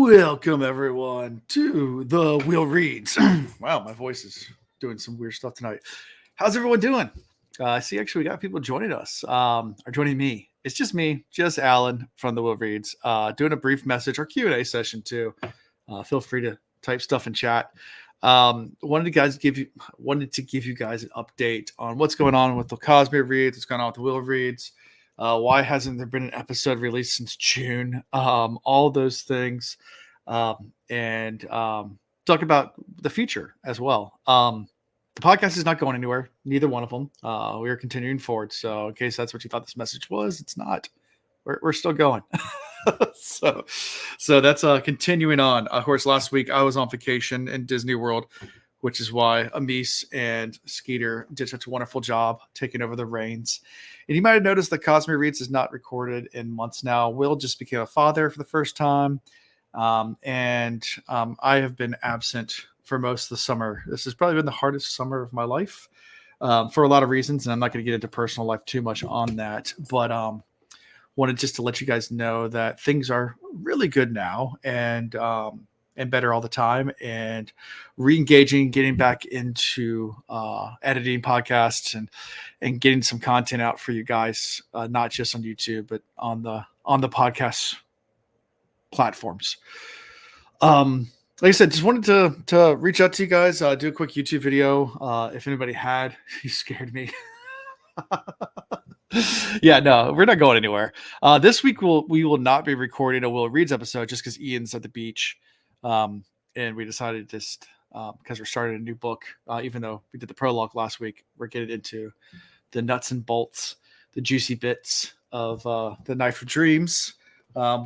Welcome, everyone, to the Will Reads. Wow, my voice is doing some weird stuff tonight. How's everyone doing? I see actually we got people joining us, or joining me. It's just me, just Alan from the Will Reads, doing a brief message or Q&A session too. Feel free to type stuff in chat. Wanted to give you guys an update on what's going on with the Cosmere reads, what's going on with the Will Reads. Why hasn't there been an episode released since June? All those things, and talk about the future as well. The podcast is not going anywhere, neither one of them. We are continuing forward. So in case that's what you thought this message was, it's not. We're still going. so that's continuing on. Of course, last week I was on vacation in Disney World, which is why Amis and Skeeter did such a wonderful job taking over the reins. And you might have noticed that Cosmere Reads is not recorded in months now. Will just became a father for the first time. And I have been absent for most of the summer. This has probably been the hardest summer of my life for a lot of reasons. And I'm not going to get into personal life too much on that. But wanted just to let you guys know that things are really good now and better all the time, and re-engaging, getting back into editing podcasts and getting some content out for you guys, not just on YouTube, but on the podcast platforms. Like I said, just wanted to reach out to you guys, do a quick YouTube video. If anybody had, you scared me. Yeah, no, we're not going anywhere. This week we will not be recording a Will Reads episode just because Ian's at the beach. And we decided just because we're starting a new book, even though we did the prologue last week, we're getting into the nuts and bolts, the juicy bits of the Knife of Dreams.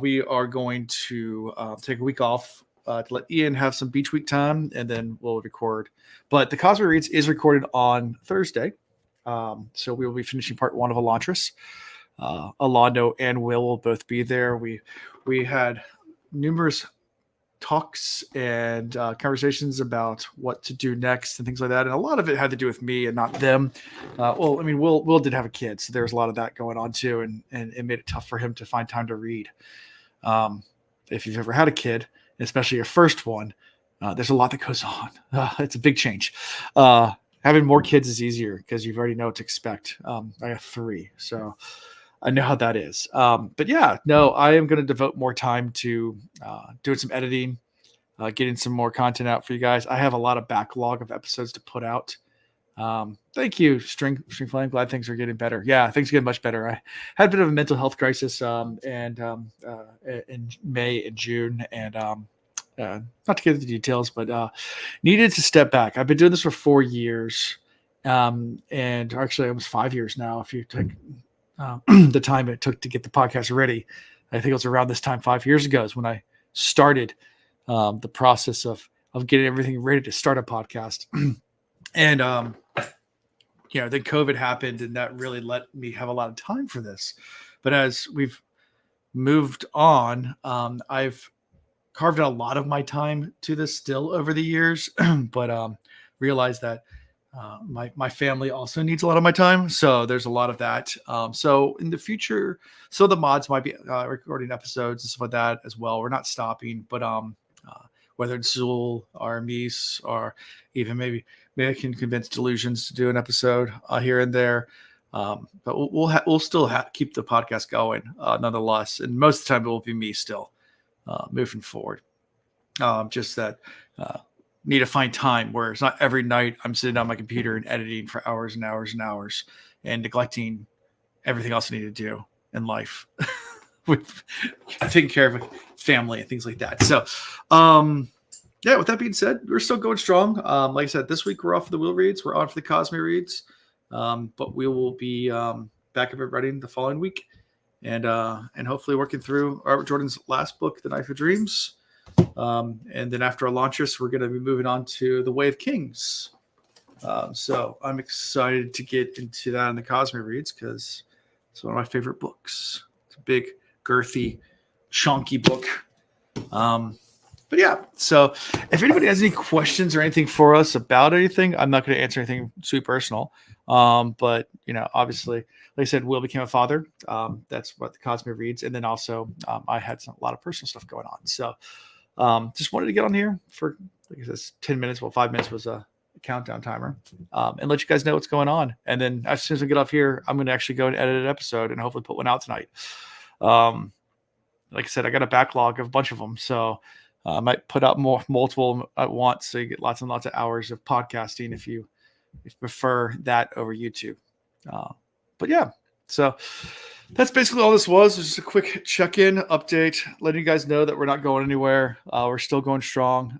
We are going to take a week off to let Ian have some beach week time, and then we'll record. But the Cosmere Reads is recorded on Thursday. So we will be finishing part one of Elantris. Alando and Will both be there. We had numerous talks and conversations about what to do next and things like that, and a lot of it had to do with me and not them. Will did have a kid, so there was a lot of that going on too, and it made it tough for him to find time to read. If you've ever had a kid, especially your first one, there's a lot that goes on. It's a big change. Having more kids is easier because you already know what to expect. I have 3, so I know how that is. But yeah, no, I am going to devote more time to doing some editing, getting some more content out for you guys. I have a lot of backlog of episodes to put out. Thank you, String Flame. Glad things are getting better. Yeah, things are getting much better. I had a bit of a mental health crisis in May and June, and not to get into the details, but needed to step back. I've been doing this for 4 years, and actually almost 5 years now. If you take the time it took to get the podcast ready, I think it was around this time 5 years ago is when I started the process of getting everything ready to start a podcast. And then COVID happened, and that really let me have a lot of time for this. But as we've moved on, I've carved out a lot of my time to this still over the years, but realized that my family also needs a lot of my time. So there's a lot of that. So in the future, so the mods might be recording episodes and stuff like that as well. We're not stopping, but whether it's Zool or Mies, or even maybe I can convince Delusions to do an episode here and there. But we'll still keep the podcast going nonetheless. And most of the time it will be me still moving forward. Just that need to find time where it's not every night I'm sitting on my computer and editing for hours and hours and hours and neglecting everything else I need to do in life with taking care of family and things like that. So, yeah, with that being said, we're still going strong. Like I said, this week we're off for the Will Reads. We're on for the Cosmere Reads. But we will be back up and running the following week, and hopefully working through Robert Jordan's last book, The Knife of Dreams. And then after Elantris, we're going to be moving on to The Way of Kings. So I'm excited to get into that in the Cosmere Reads because it's one of my favorite books. It's a big, girthy, chunky book. But yeah, so if anybody has any questions or anything for us about anything, I'm not going to answer anything too personal. But, obviously, like I said, Will became a father. That's what the Cosmere Reads. And then also I had a lot of personal stuff going on. So Just wanted to get on here for, like I said, 10 minutes. Well, 5 minutes was a countdown timer, and let you guys know what's going on. And then as soon as I get off here, I'm going to actually go and edit an episode and hopefully put one out tonight. Like I said, I got a backlog of a bunch of them, so I might put out multiple at once, so you get lots and lots of hours of podcasting if you prefer that over YouTube. But yeah, so that's basically all this was. Just a quick check-in update, letting you guys know that we're not going anywhere. We're still going strong.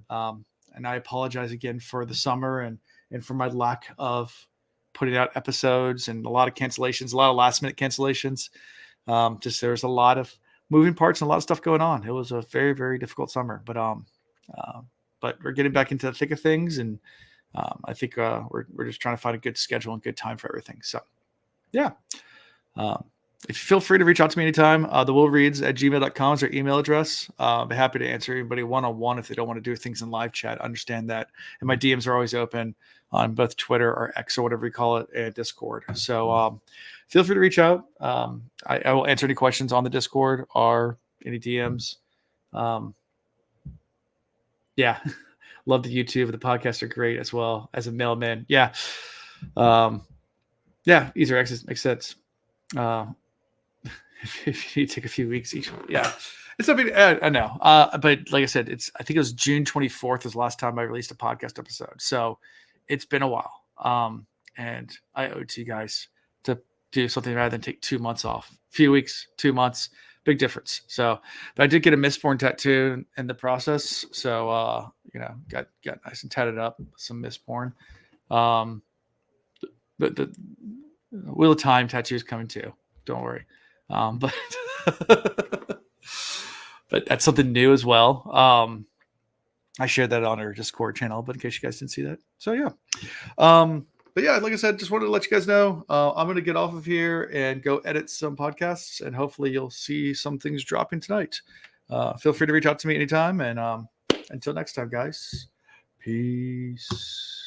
And I apologize again for the summer and for my lack of putting out episodes and a lot of cancellations, a lot of last-minute cancellations. Just there's a lot of moving parts and a lot of stuff going on. It was a very, very difficult summer, but we're getting back into the thick of things, and I think we're just trying to find a good schedule and good time for everything. So, yeah. If you feel free to reach out to me anytime, thewillreads@gmail.com is our email address. I'll be happy to answer anybody one-on-one if they don't want to do things in live chat. I understand that. And my DMs are always open on both Twitter or X or whatever you call it, and Discord. So feel free to reach out. I will answer any questions on the Discord or any DMs. Yeah. Love the YouTube. The podcasts are great as well as a mailman. Yeah. Yeah. Easier access makes sense. If you take a few weeks each, yeah, it's something I know. But like I said, I think it was June 24th was the last time I released a podcast episode. So it's been a while. And I owe it to you guys to do something rather than take 2 months off. A few weeks, 2 months, big difference. So, but I did get a Mistborn tattoo in the process. So, got nice and tatted up, some Mistborn. The Wheel of Time tattoo is coming too. Don't worry. But but that's something new as well. I shared that on our Discord channel, but in case you guys didn't see that. So yeah. But yeah, like I said, just wanted to let you guys know, I'm going to get off of here and go edit some podcasts, and hopefully you'll see some things dropping tonight. Feel free to reach out to me anytime. And until next time, guys, peace.